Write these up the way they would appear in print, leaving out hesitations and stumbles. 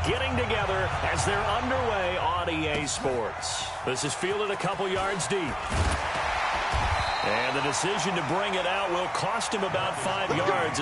getting together as they're underway on EA Sports. This is fielded a couple yards deep. And the decision to bring it out will cost him about 5 yards.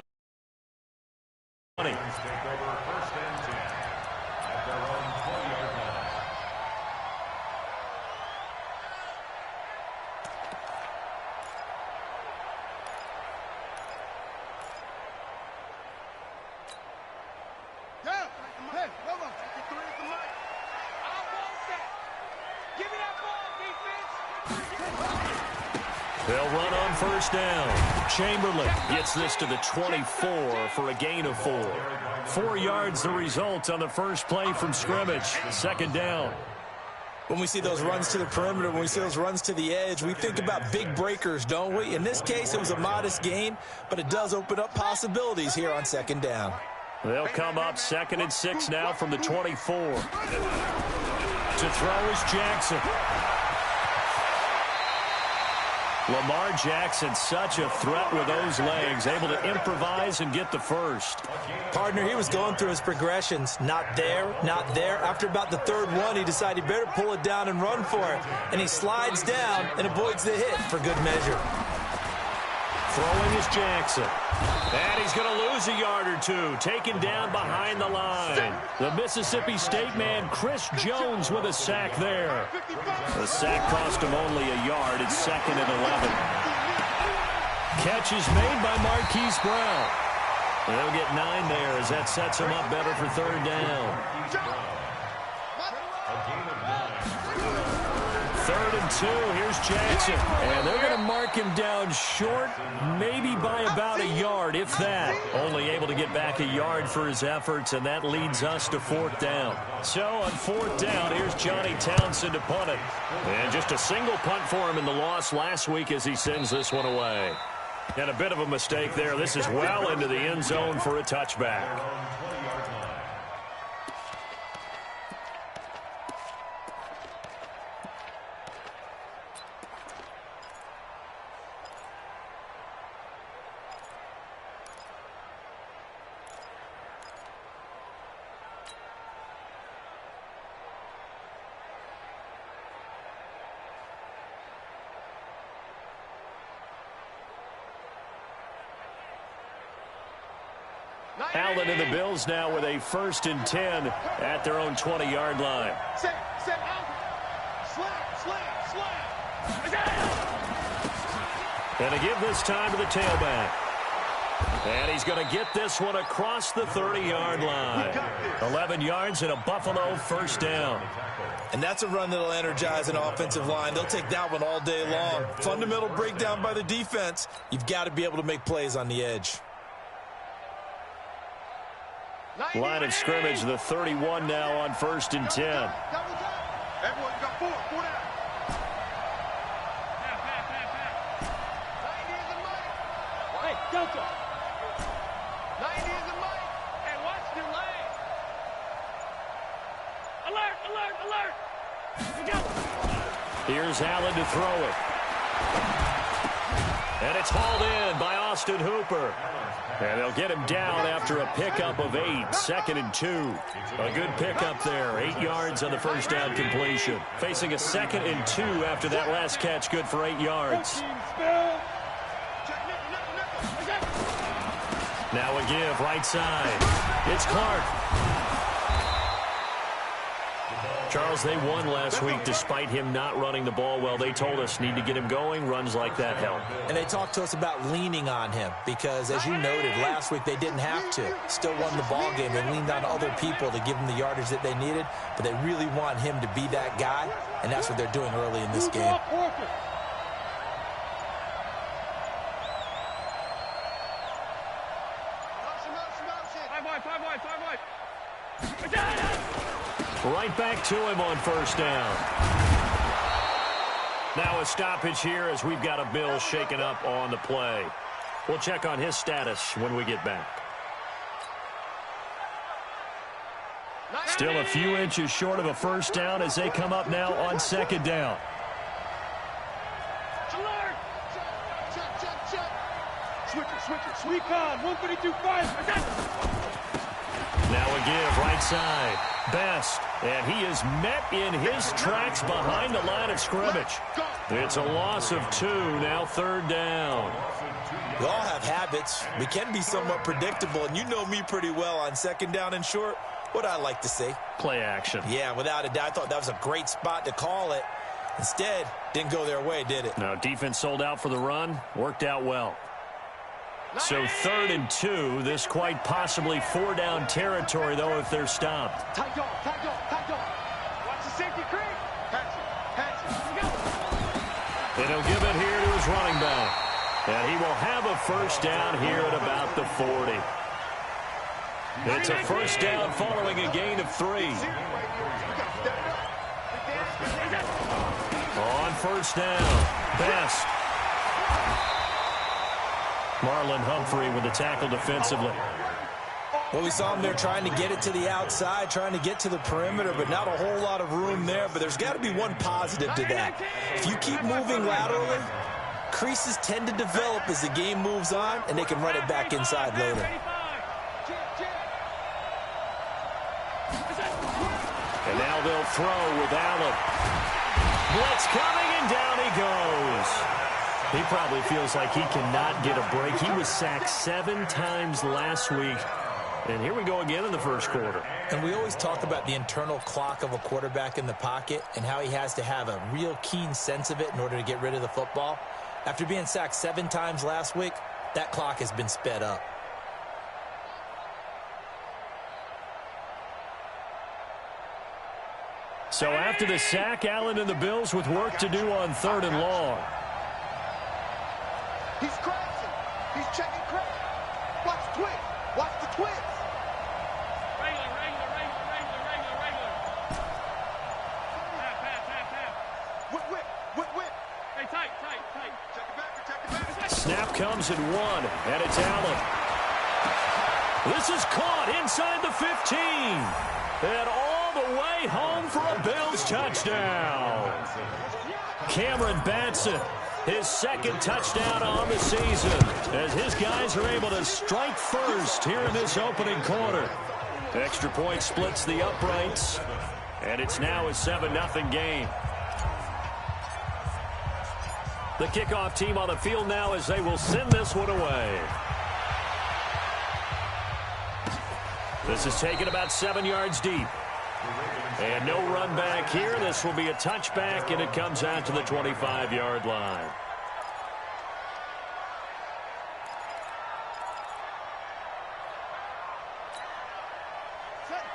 They'll run on first down. Chamberlain gets this to the 24 for a gain of 4. 4 yards the result on the first play from scrimmage. Second down. When we see those runs to the perimeter, when we see those runs to the edge, we think about big breakers, don't we? In this case, it was a modest gain, but it does open up possibilities here on second down. They'll come up 2nd and 6 now from the 24. To throw is Jackson. Lamar Jackson, such a threat with those legs, able to improvise and get the first. Partner, he was going through his progressions. Not there, not there. After about the third one, he decided he better pull it down and run for it. And he slides down and avoids the hit for good measure. Throwing is Jackson. And he's going to lose a yard or two, taken down behind the line. The Mississippi State man, Chris Jones, with a sack there. The sack cost him only a yard. It's 2nd and 11. Catch is made by Marquise Brown. They'll get 9 there as that sets him up better for third down. 3rd and 2. Here's Jackson. And they're going to mark him down short, maybe by about a yard, if that. Only able to get back a yard for his efforts, and that leads us to 4th down. So on 4th down, here's Johnny Townsend to punt it. And just a single punt for him in the loss last week as he sends this one away. And a bit of a mistake there. This is well into the end zone for a touchback. Allen and the Bills now with a 1st and 10 at their own 20-yard line. And to give this time to the tailback. And he's going to get this one across the 30-yard line. 11 yards and a Buffalo 1st down. And that's a run that'll energize an offensive line. They'll take that one all day long. Fundamental breakdown by the defense. You've got to be able to make plays on the edge. Line of scrimmage, the 31 now on 1st and 10. Everyone got 4 down. 90 is the mic. Hey, Delta. 90 is the mic. Hey, watch the leg. Alert, alert, alert. Here's Allen to throw it. And it's hauled in by Austin Hooper. And they'll get him down after a pickup of 8, 2nd and 2. A good pickup there, 8 yards on the first down completion. Facing a 2nd and 2 after that last catch, good for 8 yards. Now a give, right side. It's Clark. Charles, they won last week despite him not running the ball well. They told us need to get him going. Runs like that help. And they talked to us about leaning on him because, as you noted, last week they didn't have to. Still won the ball game. They leaned on other people to give them the yardage that they needed, but they really want him to be that guy, and that's what they're doing early in this game. Right back to him on 1st down. Now a stoppage here as we've got a Bill shaken up on the play. We'll check on his status when we get back. Still a few inches short of a 1st down as they come up now on 2nd down. Switch it. Recon, 152-5. Now a give right side. Best. And he is met in his tracks behind the line of scrimmage. It's a loss of 2. Now 3rd down. We all have habits. We can be somewhat predictable, and you know me pretty well on 2nd down and short. What I like to say? Play action. Yeah, without a doubt. I thought that was a great spot to call it. Instead, didn't go their way, did it? No, defense sold out for the run. Worked out well. So 3rd and 2. This quite possibly 4-down territory, though, if they're stopped. Tight dog, tight dog, tight dog. Watch the safety creep. Patch it. Here we go. And he'll give it here to his running back. And he will have a 1st down here at about the 40. It's a 1st down following a gain of 3. On 1st down, Best. Marlon Humphrey with the tackle defensively. Well, we saw him there trying to get it to the outside, trying to get to the perimeter, but not a whole lot of room there. But there's got to be one positive to that. If you keep moving laterally, creases tend to develop as the game moves on, and they can run it back inside later. And now they'll throw with Allen. Blitz coming, and down he goes. He probably feels like he cannot get a break. He was sacked 7 times last week. And here we go again in the 1st quarter. And we always talk about the internal clock of a quarterback in the pocket and how he has to have a real keen sense of it in order to get rid of the football. After being sacked 7 times last week, that clock has been sped up. So after the sack, Allen and the Bills with work to do on 3rd and long. He's crashing. He's checking crash. Watch the twist. Watch the twist. Regular. Whip. Hey, tight. Check it back. Snap comes at 1, and it's Allen. This is caught inside the 15. And all the way home for a Bills touchdown. Cameron Batson, his 2nd touchdown on the season, as his guys are able to strike first here in this opening quarter. Extra point splits the uprights, and it's now a 7-0 game. The kickoff team on the field now as they will send this one away. This is taken about 7 yards deep. And no run back here. This will be a touchback, and it comes out to the 25-yard line.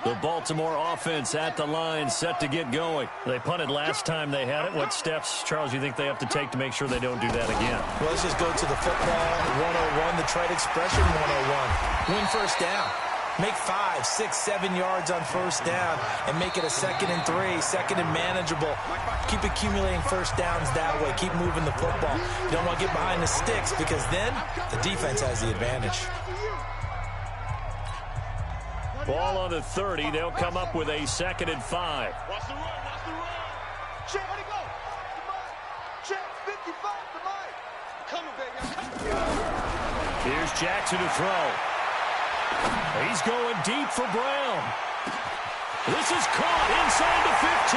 The Baltimore offense at the line, set to get going. They punted last time they had it. What steps, Charles, you think they have to take to make sure they don't do that again? Well, let's just go to the football 101, the trade expression 101. Win 1st down. Make 5, 6, 7 yards on 1st down and make it a 2nd and 3, 2nd and manageable. Keep accumulating 1st downs that way. Keep moving the football. You don't want to get behind the sticks because then the defense has the advantage. Ball on the 30. They'll come up with a 2nd and 5. Watch the run. Check, where'd he go? Check, 55 to Mike. Coming, baby. Here's Jackson to throw. He's going deep for Brown. This is caught inside the 15.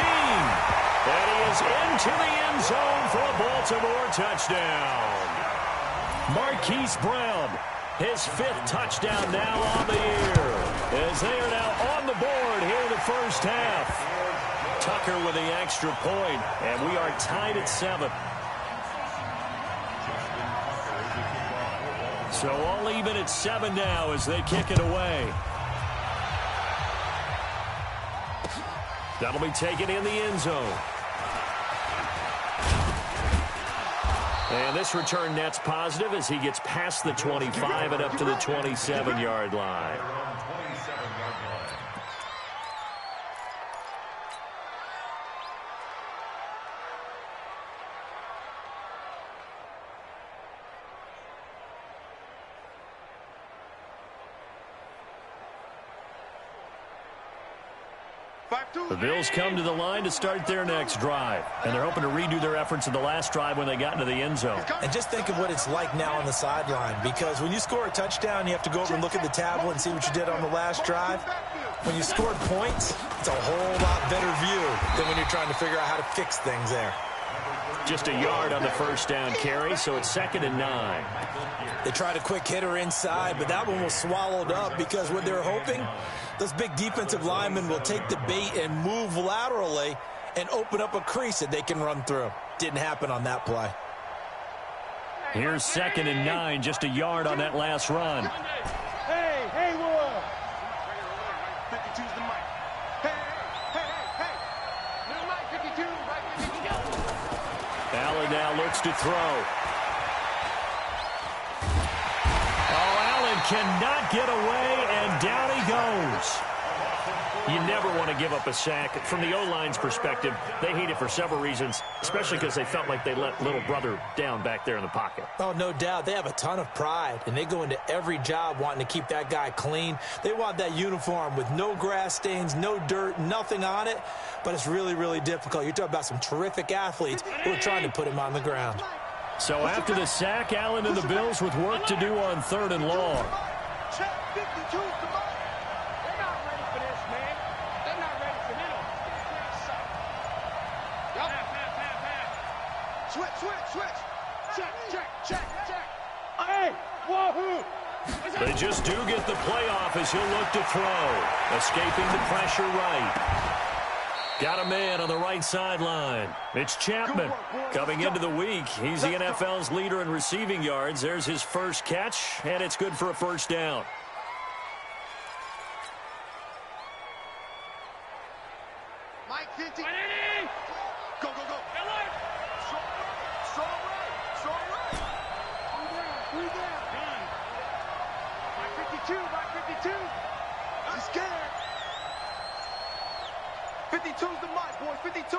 And he is into the end zone for a Baltimore touchdown. Marquise Brown, his 5th touchdown now on the year, as they are now on the board here in the 1st half. Tucker with the extra point, and we are tied at 7. So all even at 7 now as they kick it away. That'll be taken in the end zone. And this return net's positive as he gets past the 25 and up to the 27-yard line. The Bills come to the line to start their next drive, and they're hoping to redo their efforts in the last drive when they got into the end zone. And just think of what it's like now on the sideline, because when you score a touchdown, you have to go over and look at the tablet and see what you did on the last drive. When you scored points, it's a whole lot better view than when you're trying to figure out how to fix things there. Just a yard on the first down carry, so it's 2nd and 9. They tried a quick hitter inside, but that one was swallowed up because what they're hoping, those big defensive linemen will take the bait and move laterally and open up a crease that they can run through. Didn't happen on that play. Here's 2nd and 9, just a yard on that last run. Hey, Haywood! 52's the mic. Hey! New mic, 52, right 52. Allen now looks to throw. Allen cannot get away, and down he goes. You never want to give up a sack. From the O-line's perspective, they hate it for several reasons, especially because they felt like they let little brother down back there in the pocket. Oh, no doubt. They have a ton of pride, and they go into every job wanting to keep that guy clean. They want that uniform with no grass stains, no dirt, nothing on it, but it's really, really difficult. You're talking about some terrific athletes who are trying to put him on the ground. So after the sack, Allen and the Bills with work to do on 3rd and long. Check 52's the mic. They're not ready for this, man. They're not ready for this. Yup. Switch. Check. Hey, wahoo! They just do get the playoff as he'll look to throw. Escaping the pressure right. Got a man on the right sideline. It's Chapman. Coming into the week, he's the NFL's leader in receiving yards. There's his first catch, and it's good for a first down. Mike 50. Go. Strong right. Who down? Mike 52. He's scared. 52's the mic, boy. 52.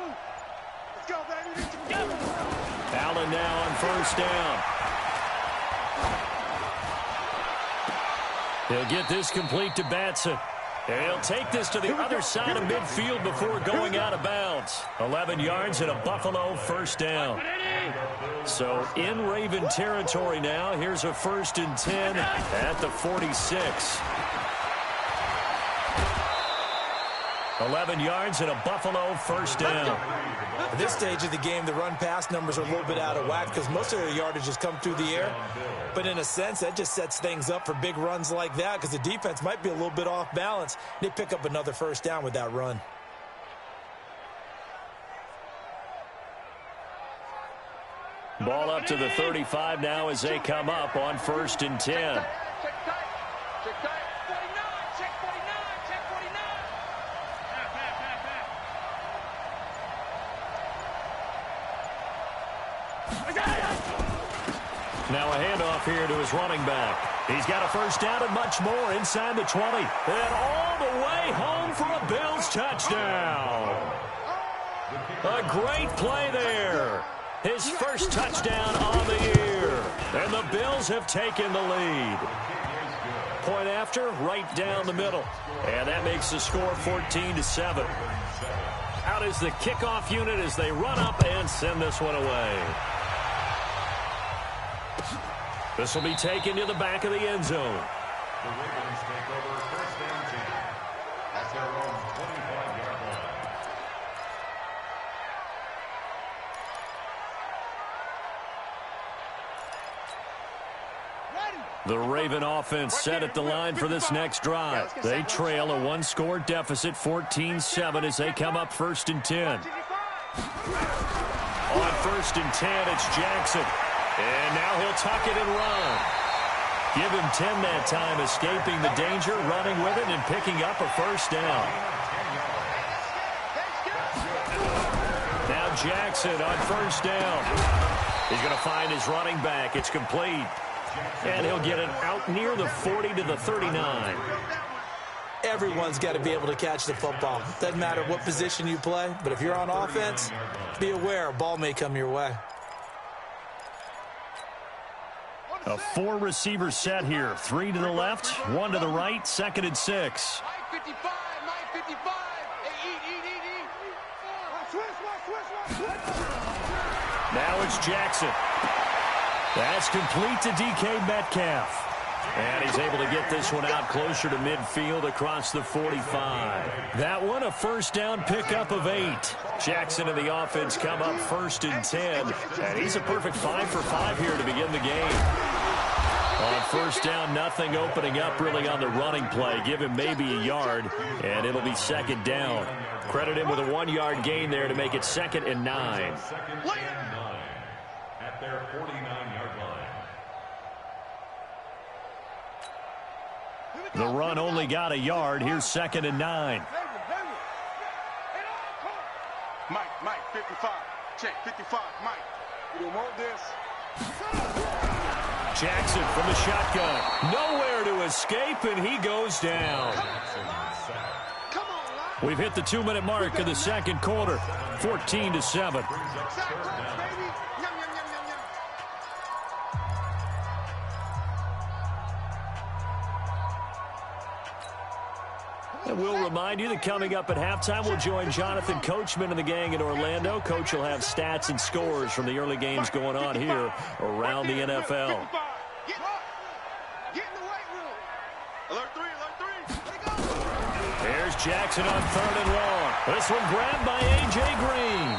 Let's go, baby. Allen now on first down. He'll get this complete to Batson. And he'll take this to the other side of midfield before going out of bounds. 11 yards and a Buffalo first down. So in Raven territory now. Here's a 1st and 10 at the 46. 11 yards and a Buffalo first down. At this stage of the game, the run-pass numbers are a little bit out of whack because most of their yardage has come through the air. But in a sense, that just sets things up for big runs like that because the defense might be a little bit off balance. They pick up another first down with that run. Ball up to the 35 now as they come up on 1st and 10. Check tight. 49. Check 49. Now a handoff here to his running back. He's got a first down and much more inside the 20. And all the way home for a Bills touchdown. A great play there. His first touchdown on the year. And the Bills have taken the lead. Point after, right down the middle. And that makes the score 14-7. Out is the kickoff unit as they run up and send this one away. This will be taken to the back of the end zone. The Ravens take over 1st and 10 at their own 25-yard line. The Raven offense set at the line for this next drive. They trail a 1-score deficit, 14-7, as they come up 1st and 10. On 1st and 10, it's Jackson. And now he'll tuck it and run. Give him 10 that time, escaping the danger, running with it, and picking up a first down. Now Jackson on 1st down. He's going to find his running back. It's complete. And he'll get it out near the 40 to the 39. Everyone's got to be able to catch the football. Doesn't matter what position you play, but if you're on offense, be aware a ball may come your way. A 4-receiver set here. 3 to the left, 1 to the right, 2nd and 6. Mike 55. Now it's Jackson. That's complete to DK Metcalf. And he's able to get this one out closer to midfield across the 45. That one, a first down pickup of 8. Jackson and the offense come up 1st and 10. And he's a perfect 5 for 5 here to begin the game. On first down, nothing opening up really on the running play. Give him maybe a yard, and it'll be 2nd down. Credit him with a 1-yard gain there to make it 2nd and 9. At their 49-yard line. The run only got a yard. Here's 2nd and 9. Mike, 55. Check, 55, Mike. You don't want this. Jackson from the shotgun. Nowhere to escape, and he goes down. We've hit the 2-minute mark of the 2nd quarter. 14-7. And we'll remind you that coming up at halftime, we'll join Jonathan Coachman and the gang in Orlando. Coach will have stats and scores from the early games going on here around the NFL. There's Jackson on 3rd and long. This one grabbed by A.J. Green.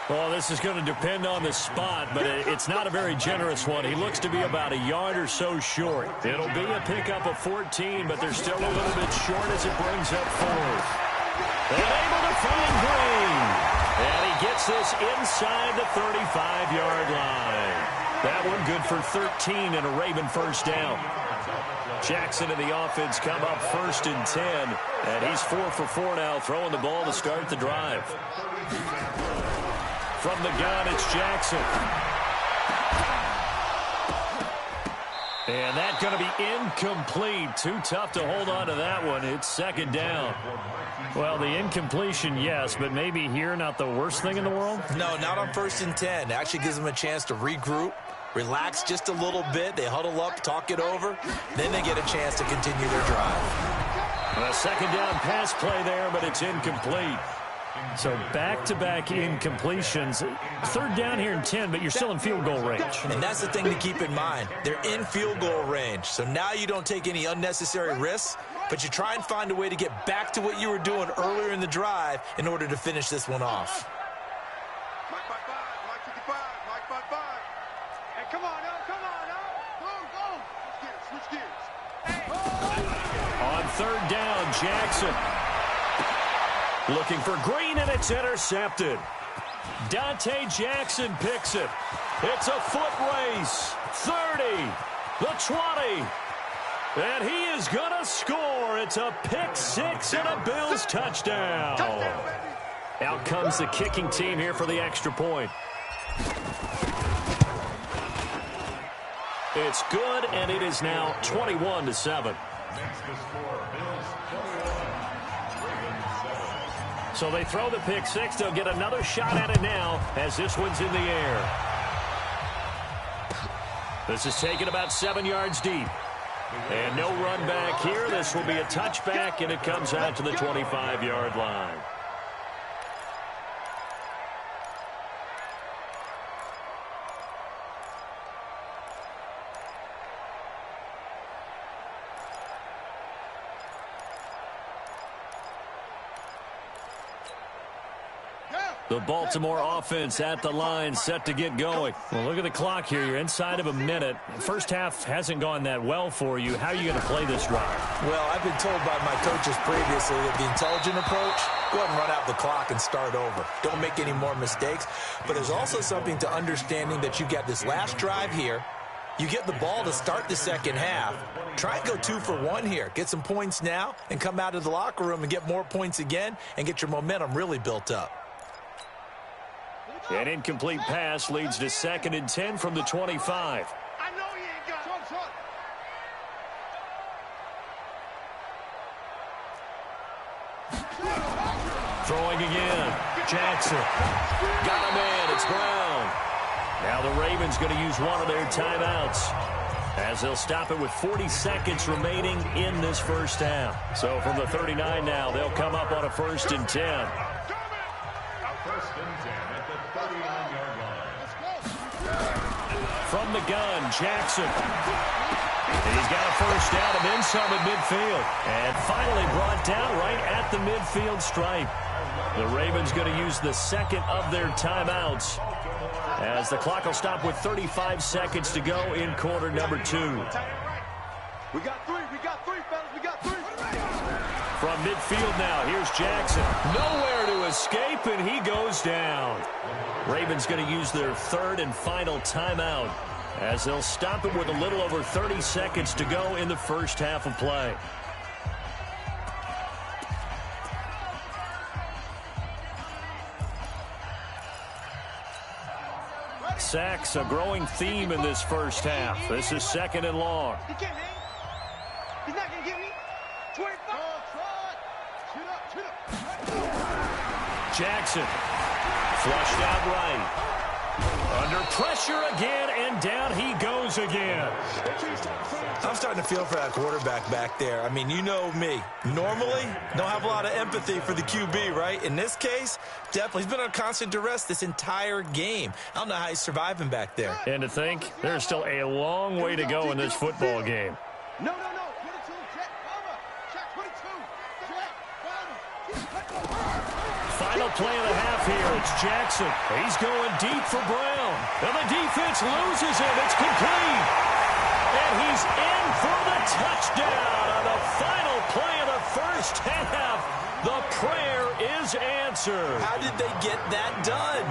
Well, this is going to depend on the spot, but it's not a very generous one. He looks to be about a yard or so short. It'll be a pickup of 14, but they're still a little bit short as it brings up 4th. And able to find Green. And he gets this inside the 35-yard line. That one good for 13 and a Raven first down. Jackson and the offense come up 1st and 10, and he's 4 for 4 now, throwing the ball to start the drive. From the gun, it's Jackson. And that's going to be incomplete. Too tough to hold on to that one. It's 2nd down. Well, the incompletion, yes, but maybe here not the worst thing in the world? No, not on 1st and 10. It actually gives them a chance to regroup, relax just a little bit. They huddle up, talk it over. Then they get a chance to continue their drive. A 2nd down pass play there, but it's incomplete. So back-to-back incompletions. 3rd down here in 10, but you're still in field goal range. And that's the thing to keep in mind. They're in field goal range. So now you don't take any unnecessary risks, but you try and find a way to get back to what you were doing earlier in the drive in order to finish this one off. Mike 55, Mike 55, Mike 55. Hey, come on now, come on now. Go. Switch gears. Hey. On 3rd down, Jackson. Looking for Green, and it's intercepted. Dante Jackson picks it. It's a foot race. 30, the 20. And he is going to score. It's a pick 6 and a Bills touchdown. Out comes the kicking team here for the extra point. It's good, and it is now 21-7. Next to score, Bills 21, Ravens 7. So they throw the pick 6. They'll get another shot at it now as this one's in the air. This is taken about 7 yards deep. And no run back here. This will be a touchback, and it comes out to the 25-yard line. The Baltimore offense at the line, set to get going. Well, look at the clock here. You're inside of a minute. First half hasn't gone that well for you. How are you going to play this drive? Well, I've been told by my coaches previously that the intelligent approach, go ahead and run out the clock and start over. Don't make any more mistakes. But there's also something to understanding that you got this last drive here. You get the ball to start the second half. Try and go 2 for 1 here. Get some points now and come out of the locker room and get more points again and get your momentum really built up. An incomplete pass leads to 2nd and 10 from the 25. I know you ain't got Throwing again. Jackson. Got a man. It's Brown. Now the Ravens going to use one of their timeouts. as they'll stop it with 40 seconds remaining in this first half. So from the 39 now, they'll come up on a 1st and 10. 1st and 10 at the 39-yard line. From the gun, Jackson. He's got a 1st down and then some at midfield. And finally brought down right at the midfield stripe. The Ravens going to use the 2nd of their timeouts, as the clock will stop with 35 seconds to go in quarter number 2. We got 3, fellas, we got 3. From midfield now, here's Jackson. Nowhere to escape, and he goes down. Ravens going to use their 3rd and final timeout, as they'll stop it with a little over 30 seconds to go in the first half of play. Sacks, a growing theme in this first half. This is 2nd and long. He can't hang. He's not going to get me. 25. Jackson, flushed out right. Under pressure again, and down he goes again. I'm starting to feel for that quarterback back there. I mean, you know me. Normally, don't have a lot of empathy for the QB, right? In this case, definitely. He's been on constant duress this entire game. I don't know how he's surviving back there. And to think, there's still a long way to go in this football game. No. 22, check, cover. Check, 22. Check, cover. Final play of the half here. It's Jackson. He's going deep for Brown. And the defense loses him. It's complete. And he's in for the touchdown on the final play of the first half. The prayer is answered. How did they get that done?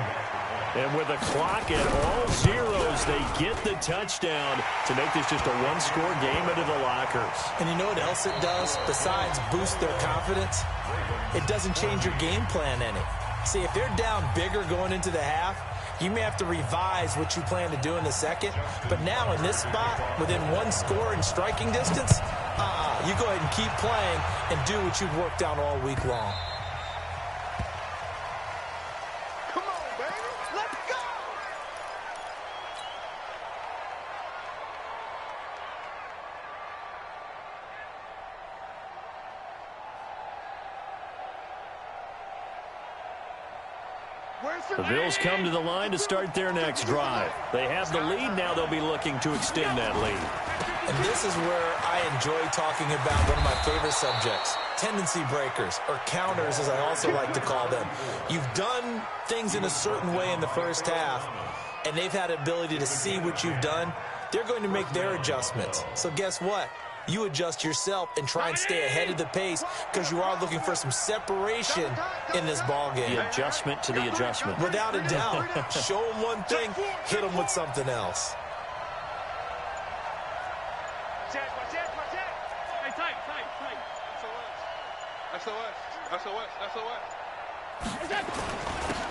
And with the clock at all zeros, they get the touchdown to make this just a one-score game into the lockers. And you know what else it does besides boost their confidence? It doesn't change your game plan any. See, if they're down bigger going into the half, you may have to revise what you plan to do in the second. But now in this spot, within one score and striking distance, you go ahead and keep playing and do what you've worked out all week long. Come on, baby. Let's go. The Bills come to the line to start their next drive. They have the lead. Now they'll be looking to extend that lead. And this is where I enjoy talking about one of my favorite subjects, tendency breakers, or counters, as I also like to call them. You've done things in a certain way in the first half, and they've had the ability to see what you've done. They're going to make their adjustments. So guess what? You adjust yourself and try and stay ahead of the pace, because you are looking for some separation in this ball game. The adjustment to the adjustment. Without a doubt. Show them one thing, hit them with something else. Hey, tight. SOS.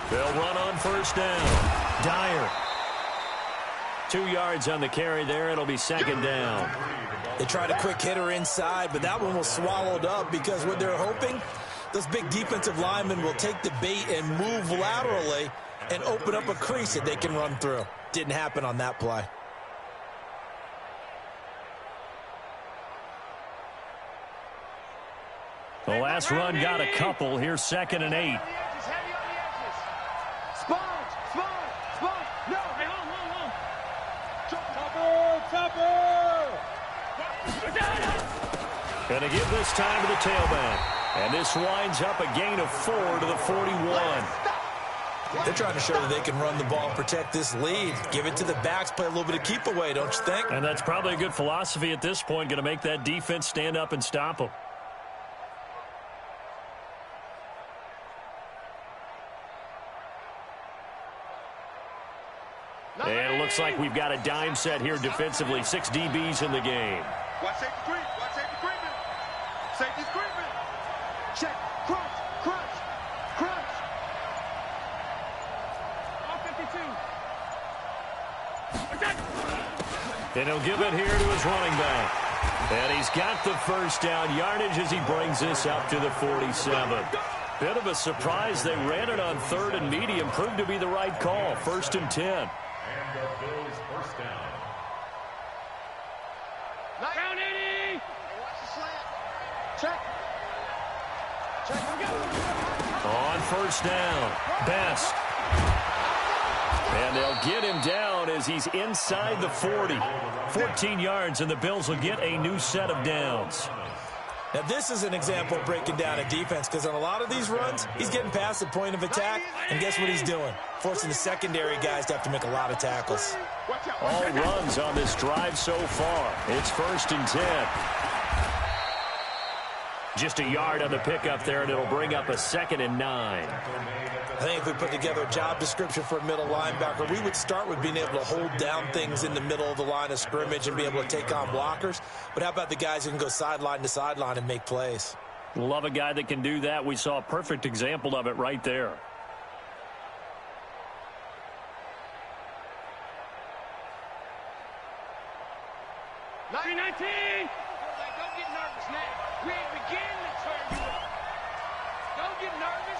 They'll run on 1st down. Dyer. 2 yards on the carry there. It'll be 2nd down. They tried a quick hitter inside, but that one was swallowed up because what they're hoping, those big defensive linemen will take the bait and move laterally and open up a crease that they can run through. Didn't happen on that play. The last run got a couple. Here's 2nd and 8. Sponge. No. Hey, hold. Gonna give this time to the tailback. And this winds up a gain of 4 to the 41. They're trying to show that they can run the ball and protect this lead. Give it to the backs, play a little bit of keep away, don't you think? And that's probably a good philosophy at this point. Going to make that defense stand up and stop them. And it looks like we've got a dime set here defensively. 6 DBs in the game. Watch safety creep. Safety's creeping. Check. Crunch. All 52. And he'll give it here to his running back. And he's got the 1st down yardage as he brings this up to the 47. Bit of a surprise. They ran it on 3rd and medium. Proved to be the right call. 1st and 10. And the Bills' 1st down. On first down, Best. And they'll get him down as he's inside the 40. 14 yards, and the Bills will get a new set of downs. Now, this is an example of breaking down a defense, because on a lot of these runs, he's getting past the point of attack, and guess what he's doing? Forcing the secondary guys to have to make a lot of tackles. All runs on this drive so far. It's 1st and 10. Just a yard on the pickup there, and it'll bring up a 2nd and 9. I think if we put together a job description for a middle linebacker, we would start with being able to hold down things in the middle of the line of scrimmage and be able to take on blockers. But how about the guys who can go sideline to sideline and make plays? Love a guy that can do that. We saw a perfect example of it right there. Don't get nervous now. We ain't beginning to turn you up. Don't get nervous.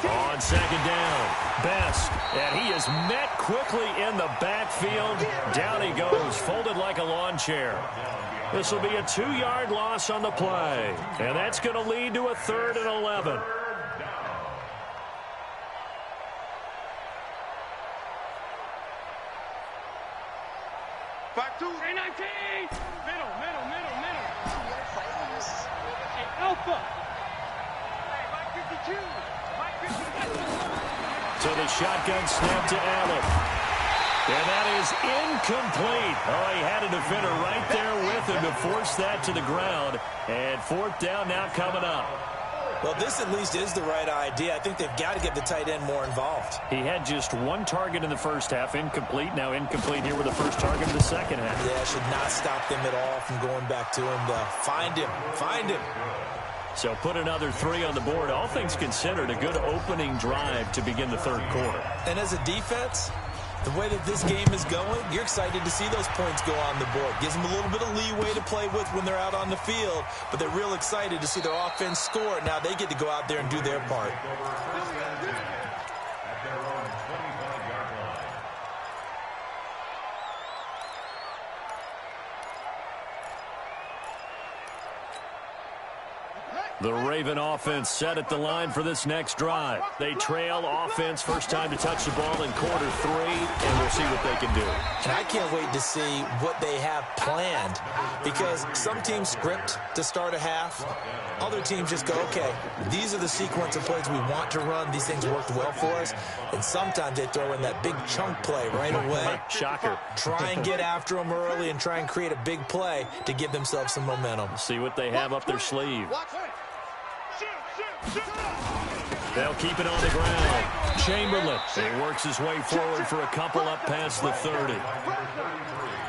On 2nd down, Best. And he is met quickly in the backfield. Down he goes, folded like a lawn chair. This will be a 2-yard loss on the play. And that's going to lead to a 3rd and 11. Back to 319. Middle. Hey, Alpha. Hey, Mike 52. So the shotgun snap to Allen. And that is incomplete. Oh, he had a defender right there with him to force that to the ground. And 4th down now coming up. Well, this at least is the right idea. I think they've got to get the tight end more involved. He had just 1 target in the first half, incomplete. Now incomplete here with the first target in the second half. Yeah, should not stop them at all from going back to him to find him. So put another 3 on the board. All things considered, a good opening drive to begin the 3rd quarter. And as a defense, the way that this game is going, you're excited to see those points go on the board. Gives them a little bit of leeway to play with when they're out on the field, but they're real excited to see their offense score. Now they get to go out there and do their part. The Raven offense set at the line for this next drive. They trail offense, first time to touch the ball in quarter 3, and we'll see what they can do. And I can't wait to see what they have planned, because some teams script to start a half. Other teams just go, okay, these are the sequence of plays we want to run. These things worked well for us. And sometimes they throw in that big chunk play right away. Shocker. Try and get after them early and try and create a big play to give themselves some momentum. See what they have up their sleeve. They'll keep it on the ground. Chamberlain. He works his way forward for a couple up past the 30.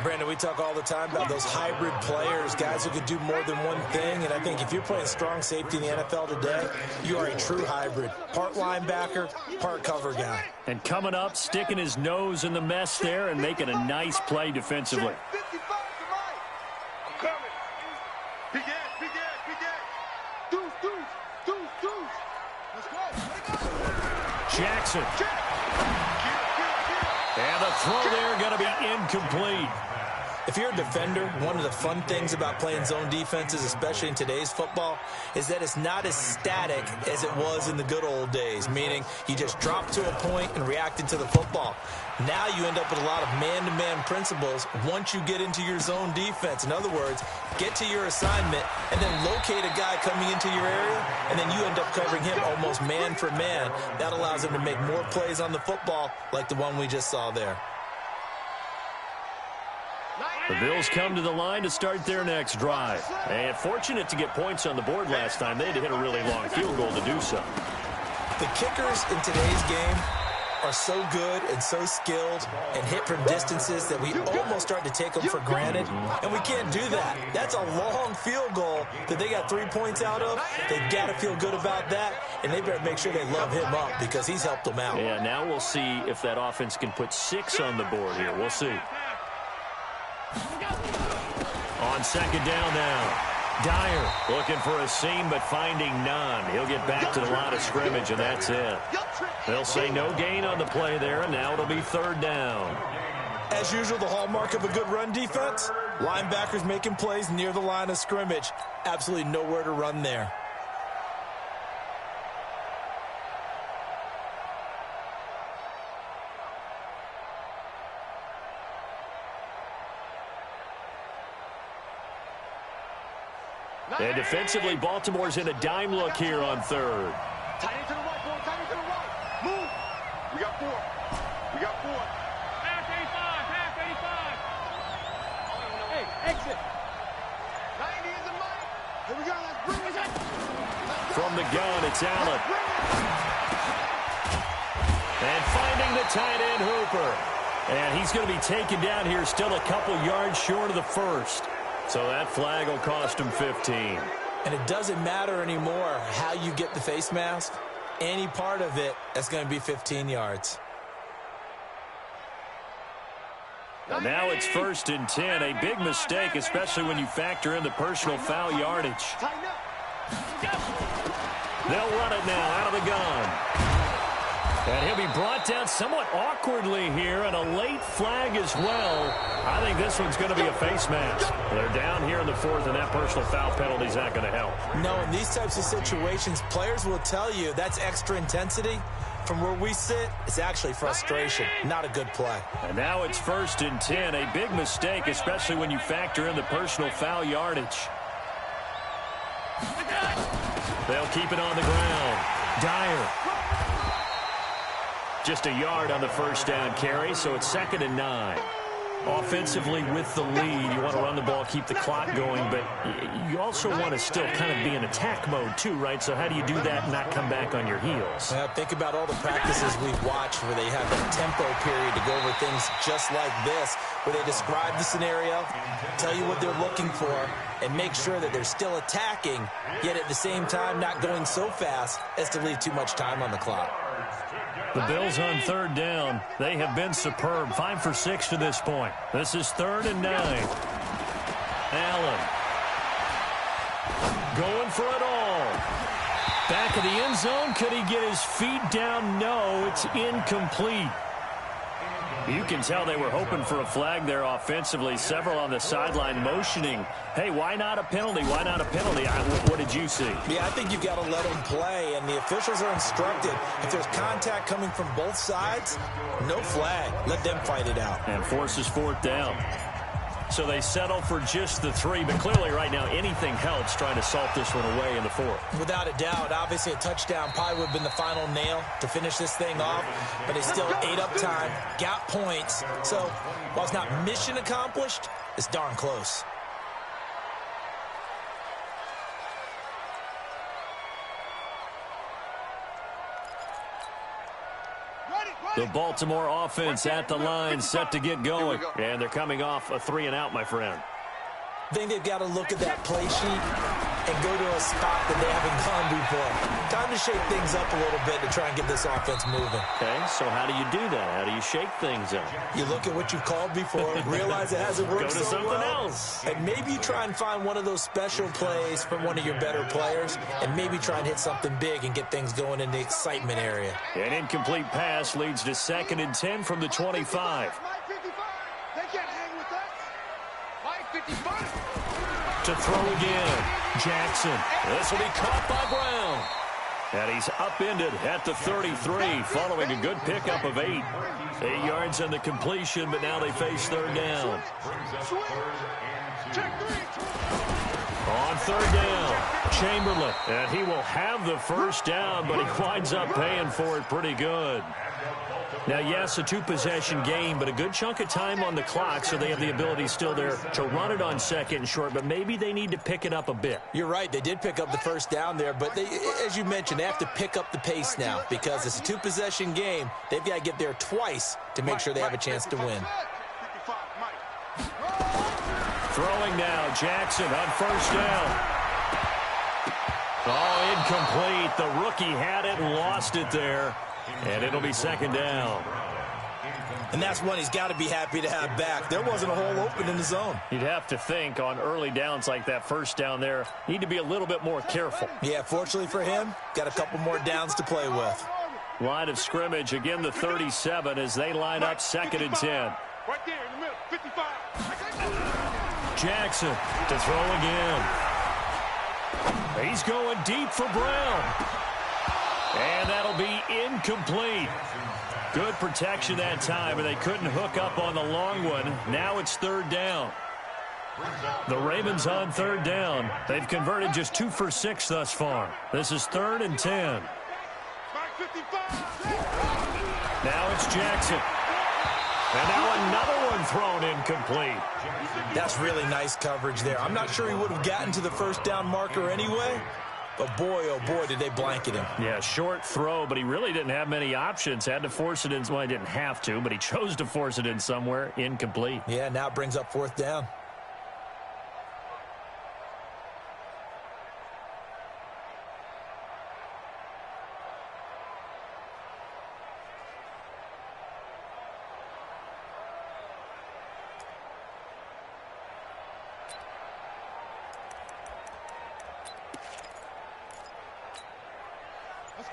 Brandon, we talk all the time about those hybrid players, guys who can do more than one thing. And I think if you're playing strong safety in the NFL today, you are a true hybrid. Part linebacker, part cover guy. And coming up, sticking his nose in the mess there and making a nice play defensively. Jackson. And the throw there going to be incomplete. If you're a defender, one of the fun things about playing zone defenses, especially in today's football, is that it's not as static as it was in the good old days, meaning you just drop to a point and reacted to the football. Now you end up with a lot of man-to-man principles once you get into your zone defense. In other words, get to your assignment and then locate a guy coming into your area, and then you end up covering him almost man for man. That allows him to make more plays on the football like the one we just saw there. The Bills come to the line to start their next drive. And fortunate to get points on the board last time. They had to hit a really long field goal to do so. The kickers in today's game are so good and so skilled and hit from distances that we almost start to take them for granted. And we can't do that. That's a long field goal that they got 3 points out of. They've got to feel good about that. And they better make sure they love him up because he's helped them out. Yeah, now we'll see if that offense can put 6 on the board here. We'll see. On second down now, Dyer looking for a seam but finding none. He'll get back to the line of scrimmage, and that's it. They'll say no gain on the play there, and now it'll be 3rd down. As usual, the hallmark of a good run defense, linebackers making plays near the line of scrimmage. Absolutely nowhere to run there. And defensively, Baltimore's in a dime look here on third. Tight end to the right, boy. Tight end to the right. Move. We got 4. We got 4. Pass 85. Pass 85. Hey, exit. 90 is the mic. Here we go. Let's bring it. From the gun, it's Allen. And finding the tight end, Hooper. And he's going to be taken down here, still a couple yards short of the first. So that flag will cost him 15. And it doesn't matter anymore how you get the face mask. Any part of it, that's going to be 15 yards. And now it's 1st and 10. A big mistake, especially when you factor in the personal foul yardage. They'll run it now out of the gun. And he'll be brought down somewhat awkwardly here, and a late flag as well. I think this one's going to be a face mask. They're down here in the 4th, and that personal foul penalty is not going to help. No, in these types of situations, players will tell you that's extra intensity. From where we sit, it's actually frustration, not a good play. And now it's 1st and 10. A big mistake, especially when you factor in the personal foul yardage. They'll keep it on the ground. Dyer. Just a yard on the first down carry, so it's 2nd and 9. Offensively with the lead, you want to run the ball, keep the clock going, but you also want to still kind of be in attack mode too, right? So how do you do that and not come back on your heels? Well, think about all the practices we've watched where they have that tempo period to go over things just like this, where they describe the scenario, tell you what they're looking for, and make sure that they're still attacking, yet at the same time not going so fast as to leave too much time on the clock. The Bills on 3rd down. They have been superb. 5 for 6 to this point. This is 3rd and 9. Allen. Going for it all. Back of the end zone. Could he get his feet down? No, it's incomplete. You can tell they were hoping for a flag there offensively. Several on the sideline motioning. Hey, why not a penalty? Why not a penalty? What did you see? Yeah, I think you've got to let them play, and the officials are instructed. If there's contact coming from both sides, no flag. Let them fight it out. And forces 4th down. So they settle for just the 3, but clearly right now anything helps trying to salt this one away in the 4th. Without a doubt, obviously a touchdown probably would have been the final nail to finish this thing off, but they still ate up time, got points. So while it's not mission accomplished, it's darn close. The Baltimore offense at the line, set to get going. And they're coming off a 3-and-out, my friend. I think they've got to look at that play sheet and go to a spot that they haven't gone before. Time to shake things up a little bit to try and get this offense moving. Okay, so how do you do that? How do you shake things up? You look at what you've called before, realize it hasn't worked Go to so something well, else. and maybe you try and find one of those special plays from one of your better players, and maybe try and hit something big and get things going in the excitement area. An incomplete pass leads to 2nd and 10 from the 25. They can't hang with us. Mike 55. To throw again. Jackson. This will be caught by Brown. And he's upended at the 33 following a good pickup of 8. 8 yards on the completion, but now they face 3rd down. On 3rd down, Chamberlain. And he will have the first down, but he winds up paying for it pretty good. Now, yes, a 2-possession game, but a good chunk of time on the clock, so they have the ability still there to run it on 2nd and short, but maybe they need to pick it up a bit. You're right. They did pick up the first down there, but they, as you mentioned, they have to pick up the pace now because it's a 2-possession game. They've got to get there twice to make sure they have a chance to win. Throwing now, Jackson on 1st down. Oh, incomplete. The rookie had it and lost it there. And it'll be 2nd down. And that's one he's got to be happy to have back. There wasn't a hole open in the zone. You'd have to think on early downs like that, 1st down there, need to be a little bit more careful. Yeah, fortunately for him, got a couple more downs to play with. Line of scrimmage, again the 37 as they line up 2nd and 10. Right there. Jackson to throw again. He's going deep for Brown. And that'll be incomplete. Good protection that time, and they couldn't hook up on the long one. Now it's third down. The Ravens on third down. They've converted just 2 for 6 thus far. This is 3rd and 10. Now it's Jackson. And now another one thrown incomplete. That's really nice coverage there. I'm not sure he would have gotten to the first down marker anyway, but boy, oh boy, did they blanket him. Yeah, short throw, but he really didn't have many options. Had to force it in. Well, he didn't have to, but he chose to force it in somewhere. Incomplete. Yeah, now it brings up 4th down.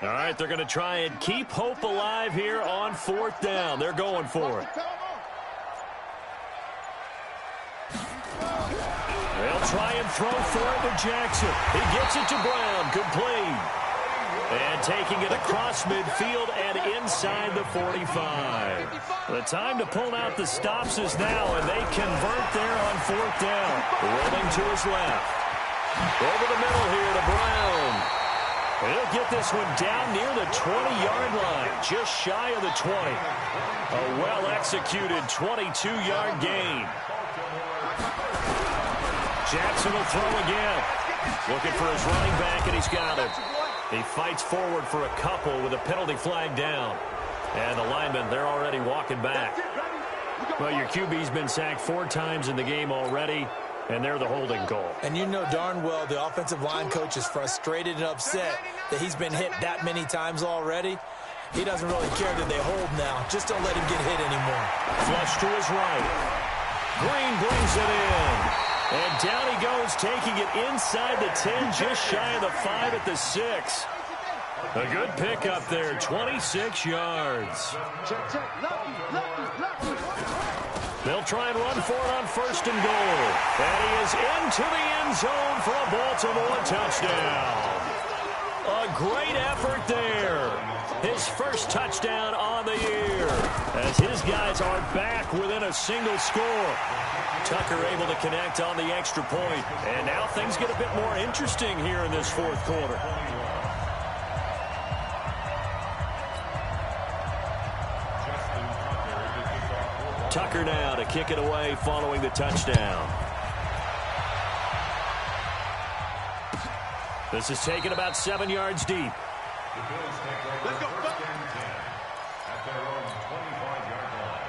All right, they're going to try and keep hope alive here on 4th down. They're going for it. They'll try and throw for it to Jackson. He gets it to Brown. Complete. And taking it across midfield and inside the 45. The time to pull out the stops is now, and they convert there on 4th down. Rolling to his left. Over the middle here to Brown. He'll get this one down near the 20-yard line, just shy of the 20. A well-executed 22-yard gain. Jackson will throw again. Looking for his running back, and he's got it. He fights forward for a couple with a penalty flag down. And the linemen, they're already walking back. Well, your QB's been sacked 4 times in the game already, and they're the holding goal. And you know darn well the offensive line coach is frustrated and upset that he's been hit that many times already. He doesn't really care that they hold now. Just don't let him get hit anymore. Flush to his right. Green brings it in. And down he goes, taking it inside the 10, just shy of the 5 at the 6. A good pickup there, 26 yards. They'll try and run for it on 1st and goal. And he is into the end zone for a Baltimore touchdown. A great effort there. His first touchdown on the year, as his guys are back within a single score. Tucker able to connect on the extra point. And now things get a bit more interesting here in this 4th quarter. Tucker now to kick it away following the touchdown. This is taken about 7 yards deep. Let's go. At their own 25-yard line.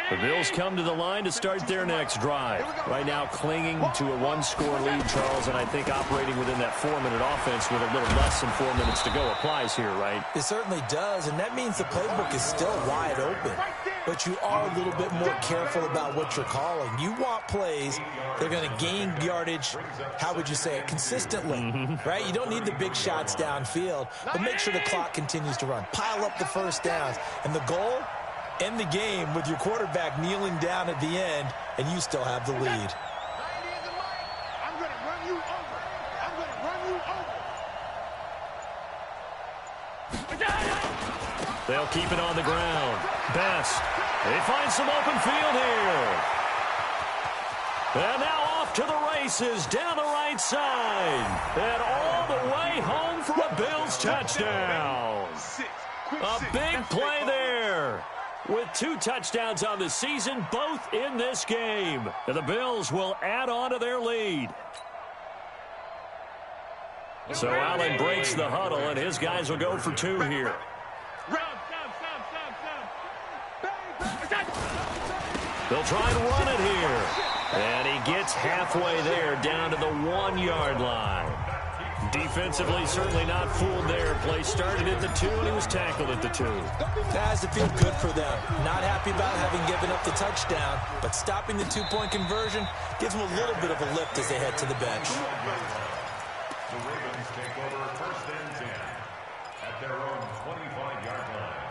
The Bills come to the line to start their next drive. Right now clinging to a 1-score lead, Charles, and I think operating within that 4-minute offense with a little less than 4 minutes to go applies here, right? It certainly does, and that means the playbook is still wide open. But you are a little bit more careful about what you're calling. You want plays that are going to gain yardage, how would you say it, consistently, right? You don't need the big shots downfield, but make sure the clock continues to run. Pile up the first downs. And the goal, end the game with your quarterback kneeling down at the end, and you still have the lead. I'm going to run you over. I'm going to run you over. They'll keep it on the ground. Best. They find some open field here. And now off to the races down the right side. And all the way home for a Bills touchdown. A big play there. With 2 touchdowns on the season, both in this game. And the Bills will add on to their lead. So Allen breaks the huddle, and his guys will go for 2 here. They'll try and run it here. And he gets halfway there, down to the 1-yard line. Defensively, certainly not fooled there. Play started at the 2, and he was tackled at the 2. That has to feel good for them. Not happy about having given up the touchdown, but stopping the 2-point conversion gives them a little bit of a lift as they head to the bench. The Ravens take over 1st and 10 at their own 25-yard line.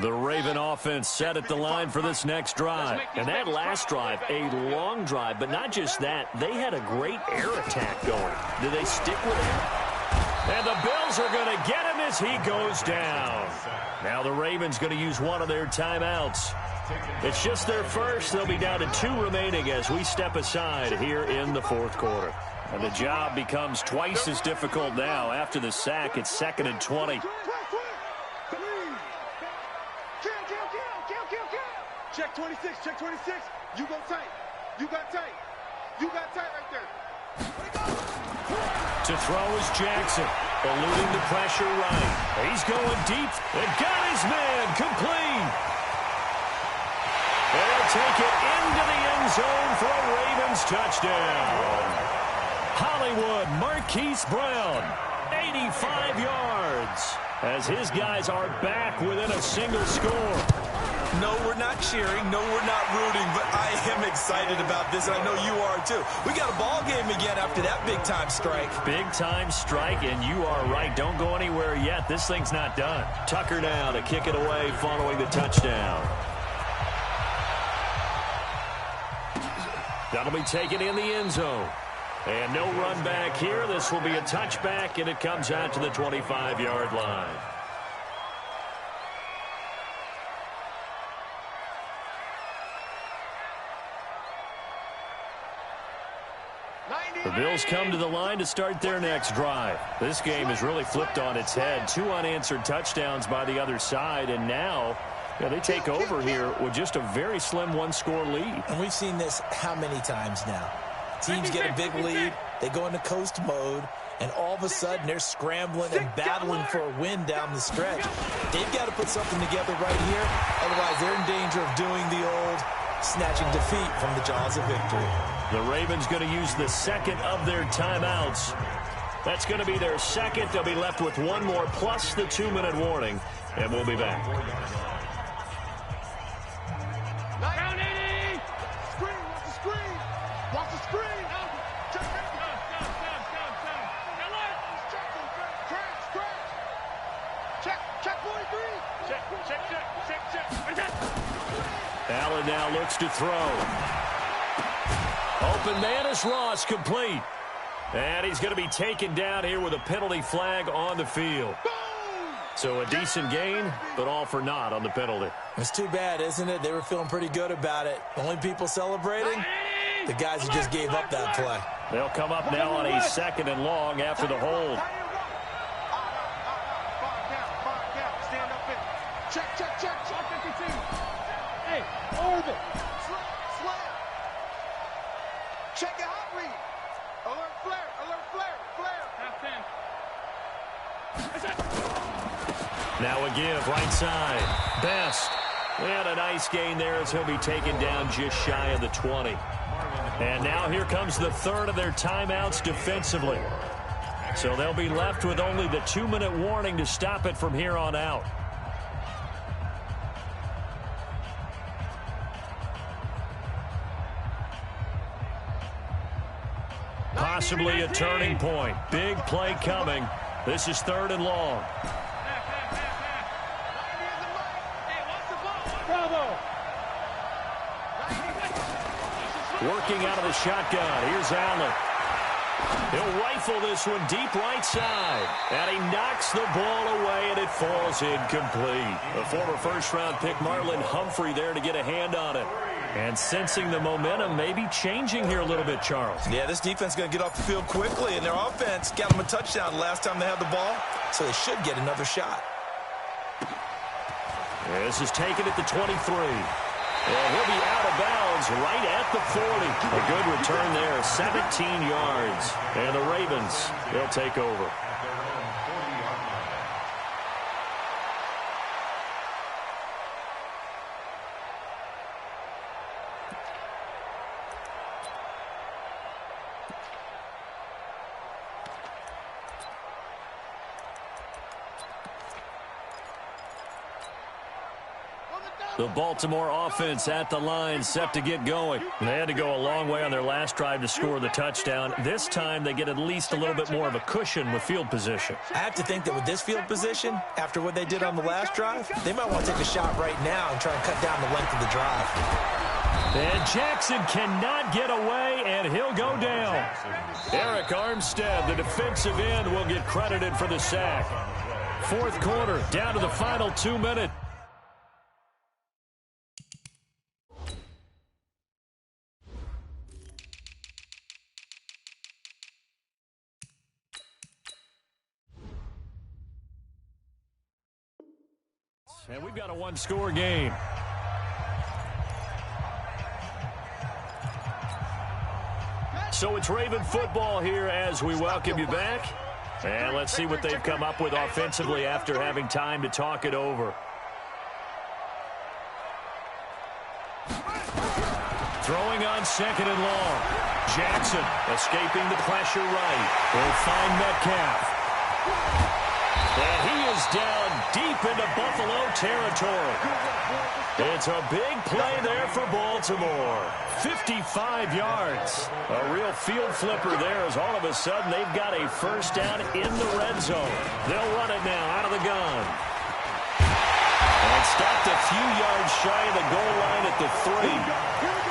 The Raven offense set at the line for this next drive. And that last drive, a long drive, but not just that. They had a great air attack going. Do they stick with it? And the Bills are going to get him as he goes down. Now the Ravens going to use one of their timeouts. It's just their first. They'll be down to 2 remaining as we step aside here in the fourth quarter. And the job becomes twice as difficult now. After the sack, it's 2nd and 20. Check 26, check 26. You go tight. You got tight. You got tight right there. To throw is Jackson, eluding the pressure right. He's going deep and got his man complete. They'll take it into the end zone for a Ravens touchdown. Hollywood Marquise Brown, 85 yards, as his guys are back within a single score. No, we're not cheering. No, we're not rooting, but I am excited about this, and I know you are too. We got a ball game again after that big-time strike. Big-time strike, and you are right. Don't go anywhere yet. This thing's not done. Tucker now to kick it away following the touchdown. That'll be taken in the end zone. And no run back here. This will be a touchback, and it comes out to the 25-yard line. The Bills come to the line to start their next drive. This game has really flipped on its head. 2 unanswered touchdowns by the other side, and now they take over here with just a very slim one-score lead. And we've seen this how many times now? Teams get a big lead, they go into coast mode, and all of a sudden they're scrambling and battling for a win down the stretch. They've got to put something together right here, otherwise they're in danger of doing the old snatching defeat from the jaws of victory. The Ravens going to use the second of their timeouts. That's going to be their second. They'll be left with one more plus the 2-minute warning, and we'll be back. Down 80! Screen, watch the screen! Watch the screen! Check, check 43! Check. Allen now looks to throw. Open man is Ross, complete. And he's going to be taken down here with a penalty flag on the field. So a decent gain, but all for naught on the penalty. It's too bad, isn't it? They were feeling pretty good about it. The only people celebrating, the guys who just gave up that play. They'll come up now on a 2nd and long after the hold. Stand up in. Check. 52. Hey, over. Slam. Check your hot read. Alert flare. Half 10. Now a give, right side. Best. And a nice gain there as he'll be taken down just shy of the 20. And now here comes the third of their timeouts defensively. So they'll be left with only the 2-minute warning to stop it from here on out. Possibly a turning point. Big play coming. This is 3rd and long. Working out of the shotgun. Here's Allen. He'll rifle this one deep right side. And he knocks the ball away, and it falls incomplete. The former first-round pick Marlon Humphrey there to get a hand on it. And sensing the momentum maybe changing here a little bit, Charles. Yeah, this defense is going to get off the field quickly, and their offense got them a touchdown last time they had the ball, so they should get another shot. This is taken at the 23. And he'll be out of bounds right at the 40. A good return there, 17 yards. And the Ravens, they'll take over. The Baltimore offense at the line, set to get going. They had to go a long way on their last drive to score the touchdown. This time, they get at least a little bit more of a cushion with field position. I have to think that with this field position, after what they did on the last drive, they might want to take a shot right now and try and cut down the length of the drive. And Jackson cannot get away, and he'll go down. Eric Armstead, the defensive end, will get credited for the sack. Fourth quarter, down to the final 2 minutes. And we've got a one-score game. So it's Raven football here as we welcome you back. And let's see what they've come up with offensively after having time to talk it over. Throwing on second and long. Jackson escaping the pressure right. Will find Metcalf. And he is down deep into Buffalo territory. It's a big play there for Baltimore. 55 yards. A real field flipper there as all of a sudden they've got a first down in the red zone. They'll run it now out of the gun. And stopped a few yards shy of the goal line at the 3.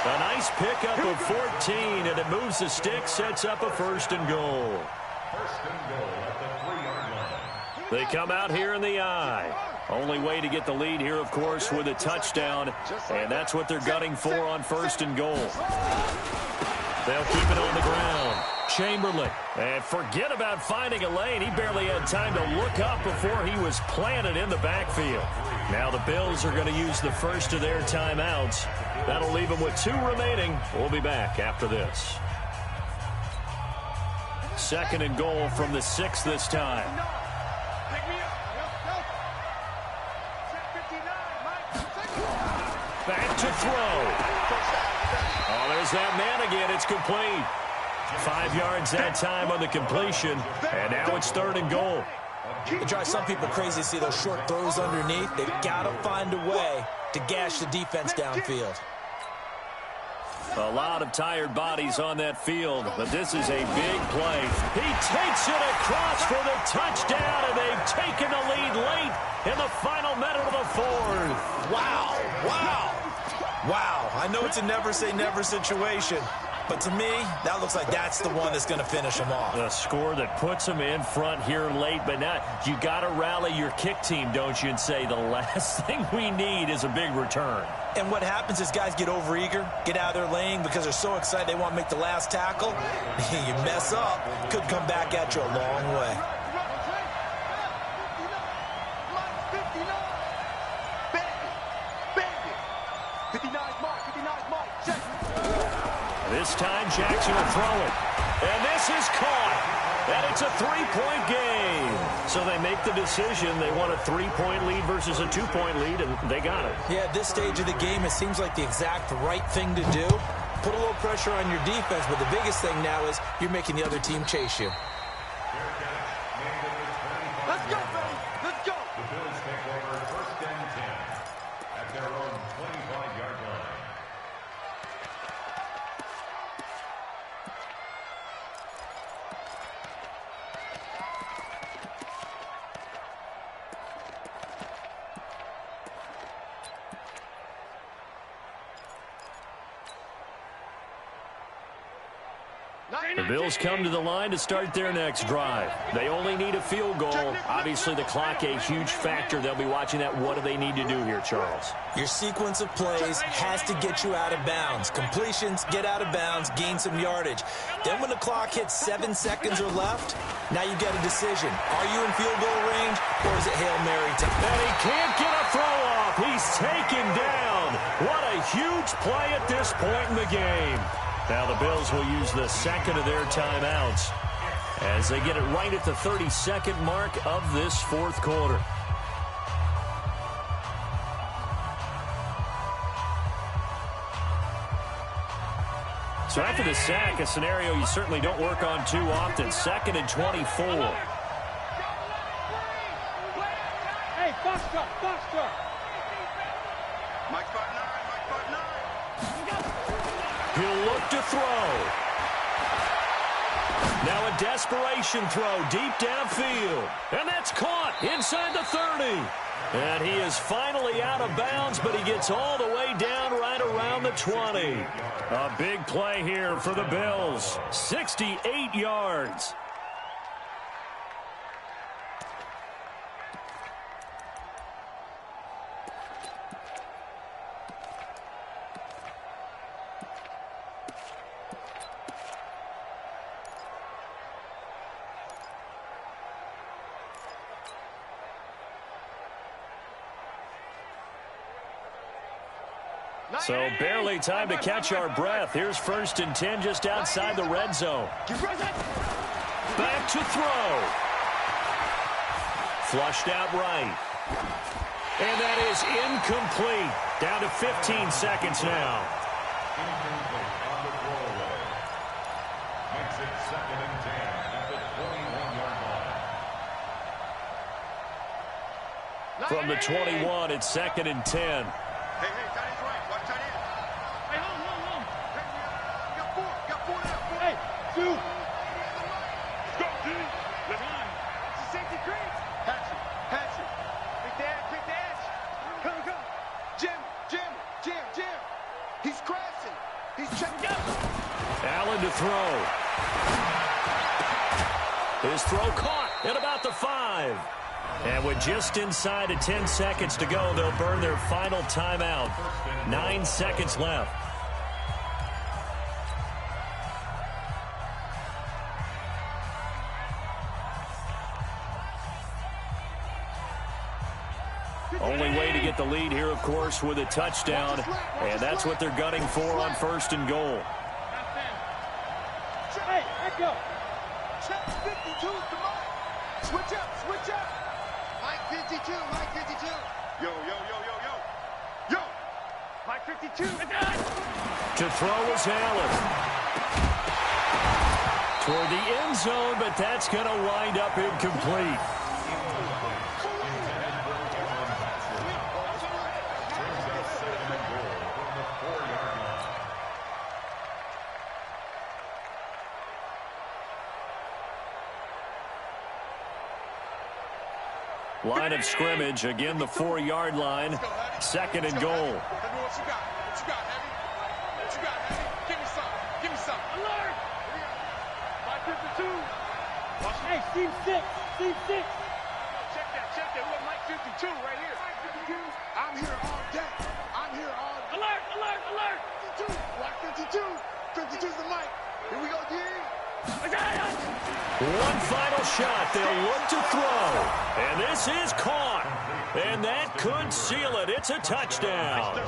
A nice pickup of 14, and it moves the stick, sets up a first and goal. First and goal at the 3-yard line. They come out here in the eye. Only way to get the lead here, of course, with a touchdown, and that's what they're gunning for on first and goal. They'll keep it on the ground. Chamberlain, and forget about finding a lane. He barely had time to look up before he was planted in the backfield. Now the Bills are going to use the first of their timeouts. That'll leave them with 2 remaining. We'll be back after this. Second and goal from the 6 this time. Back to throw. Oh, there's that man again. It's complete. 5 yards that time on the completion, and now it's third and goal. It drives some people crazy to see those short throws underneath. They've got to find a way to gash the defense downfield. A lot of tired bodies on that field, but this is a big play. He takes it across for the touchdown, and they've taken the lead late in the final minute of the 4th. Wow, wow, wow. I know it's a never-say-never situation, but to me, that looks like that's the one that's going to finish them off. The score that puts them in front here late, but now you got to rally your kick team, don't you, and say the last thing we need is a big return. And what happens is guys get overeager, get out of their lane because they're so excited they want to make the last tackle. You mess up, could come back at you a long way. This time Jackson will throw it. And this is caught. And it's a 3-point game. So they make the decision. They want a 3-point lead versus a 2-point lead, and they got it. Yeah, at this stage of the game, it seems like the exact right thing to do. Put a little pressure on your defense, but the biggest thing now is you're making the other team chase you. Let's go, baby. Let's go. The Bills take over first and 10 at their own 25-yard line. The Bills come to the line to start their next drive. They only need a field goal. Obviously, the clock a huge factor. They'll be watching that. What do they need to do here, Charles? Your sequence of plays has to get you out of bounds. Completions, get out of bounds, gain some yardage. Then when the clock hits 7 seconds or left, now you get a decision. Are you in field goal range, or is it Hail Mary time? And he can't get a throw off. He's taken down. What a huge play at this point in the game. Now the Bills will use the second of their timeouts as they get it right at the 32nd mark of this 4th quarter. So after the sack, a scenario you certainly don't work on too often. 2nd and 24. Hey, Buster. Mike 5'9", Mike 5'9". He'll look to throw. Now a desperation throw deep downfield. And that's caught inside the 30. And he is finally out of bounds, but he gets all the way down right around the 20. A big play here for the Bills. 68 yards. So barely time to catch our breath. Here's 1st and 10 just outside the red zone. Back to throw. Flushed out right. And that is incomplete. Down to 15 seconds now. Incomplete on the throwaway. Makes it 2nd and 10 at the 21-yard line. From the 21, it's 2nd and 10. Hey, tight end's right. Watch tight end. Hey, hold. Hey, we got four now. Hey, 2. Let's go, D. Left line. It's a safety creep. Patch it. Pick the edge. Come. Jim. He's crashing. He's checked out. Allen to throw. His throw caught at about the 5. And with just inside of 10 seconds to go, they'll burn their final timeout. 9 seconds left. Only way to get the lead here, of course, with a touchdown. And that's what they're gunning for on 1st and goal. Hey, echo. Check 52 is the mark. Switch up. Mike 52. Yo. Mike 52. To throw is Allen. Toward the end zone, but that's going to wind up incomplete. Line of scrimmage, again the 4-yard line, 2nd and goal. What you got, Heavy? Give me some. Alert! Mike 52. Hey, Steve 6. Check that. Look, Mike 52 right here. Mike 52. I'm here all day. Alert! 52. Mike 52. 52's the mic. Here we go, D. One final shot. They'll look to throw. And this is caught. And that could seal it. It's a touchdown.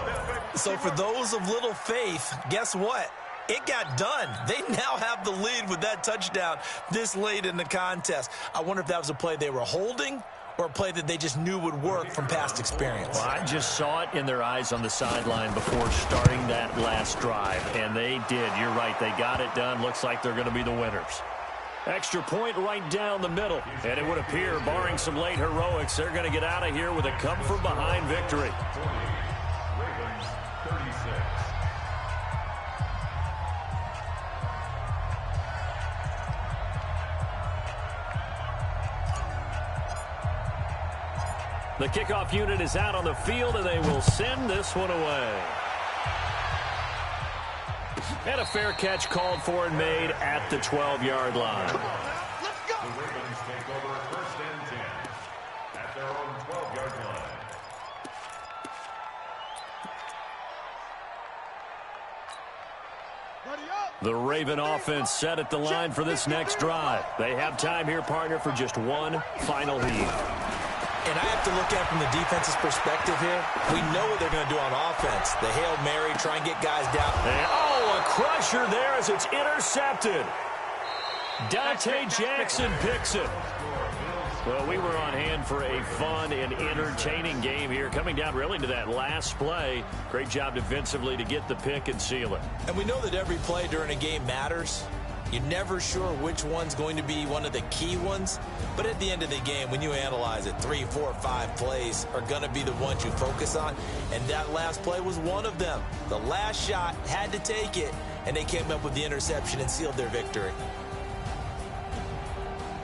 So for those of little faith, guess what? It got done. They now have the lead with that touchdown this late in the contest. I wonder if that was a play they were holding or a play that they just knew would work from past experience. Well, I just saw it in their eyes on the sideline before starting that last drive, and they did. You're right. They got it done. Looks like they're going to be the winners. Extra point right down the middle, and it would appear, barring some late heroics, they're going to get out of here with a come-from-behind victory. Ravens 36. The kickoff unit is out on the field, and they will send this one away. And a fair catch called for and made at the 12-yard line. Come on now, let's go. The Ravens take over 1st and 10 at their own 12-yard line. The Raven offense set at the line for this next drive. They have time here, partner, for just one final heave. And I have to look at it from the defense's perspective here. We know what they're going to do on offense. The Hail Mary, try and get guys down. And, a crusher there as it's intercepted. Dante Jackson picks it. Well, we were on hand for a fun and entertaining game here. Coming down really to that last play. Great job defensively to get the pick and seal it. And we know that every play during a game matters. You're never sure which one's going to be one of the key ones. But at the end of the game, when you analyze it, 3, 4, 5 plays are going to be the ones you focus on. And that last play was one of them. The last shot had to take it, and they came up with the interception and sealed their victory.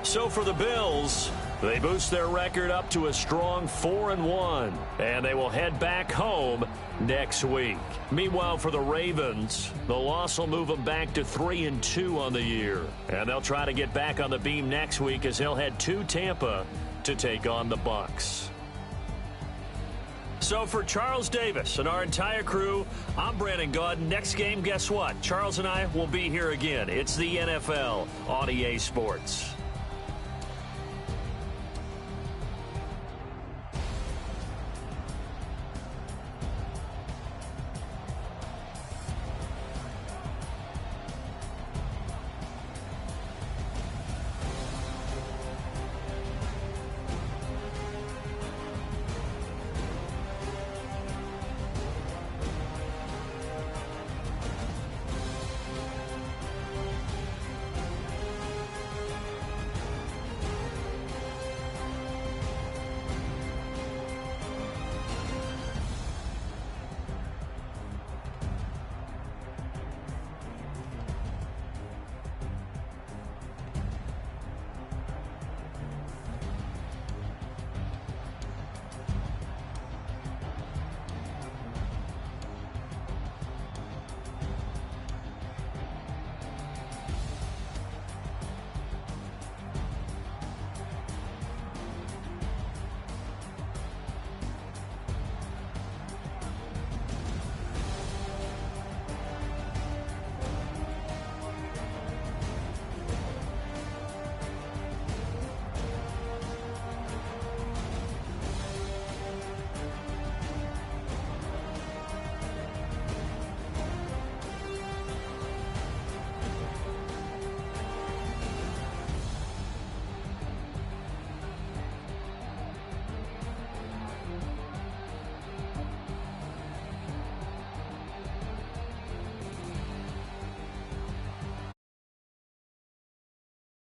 So for the Bills, they boost their record up to a strong 4-1, and they will head back home next week. Meanwhile, for the Ravens, the loss will move them back to 3-2 on the year, and they'll try to get back on the beam next week as they'll head to Tampa to take on the Bucs. So for Charles Davis and our entire crew, I'm Brandon Gaudin. Next game, guess what? Charles and I will be here again. It's the NFL on EA Sports.